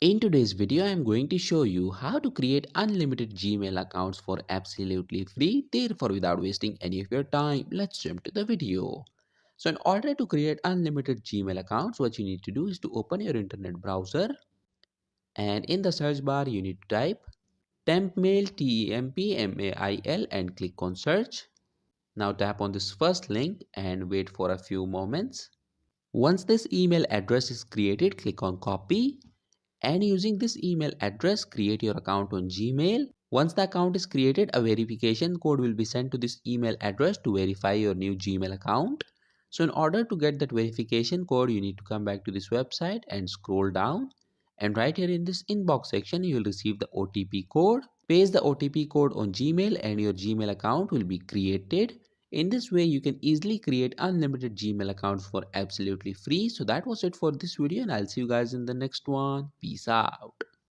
In today's video, I am going to show you how to create unlimited Gmail accounts for absolutely free. Therefore, without wasting any of your time, let's jump to the video. So in order to create unlimited Gmail accounts, what you need to do is to open your internet browser, and in the search bar, you need to type tempmail, TEMPMAIL, and click on search. Now tap on this first link and wait for a few moments. Once this email address is created, click on copy, and using this email address create your account on Gmail. Once the account is created, a verification code will be sent to this email address to verify your new Gmail account. So in order to get that verification code, you need to come back to this website and scroll down, and right here in this inbox section you will receive the OTP code. Paste the OTP code on Gmail and your Gmail account will be created. In this way, you can easily create unlimited Gmail accounts for absolutely free. So that was it for this video, and I'll see you guys in the next one. Peace out.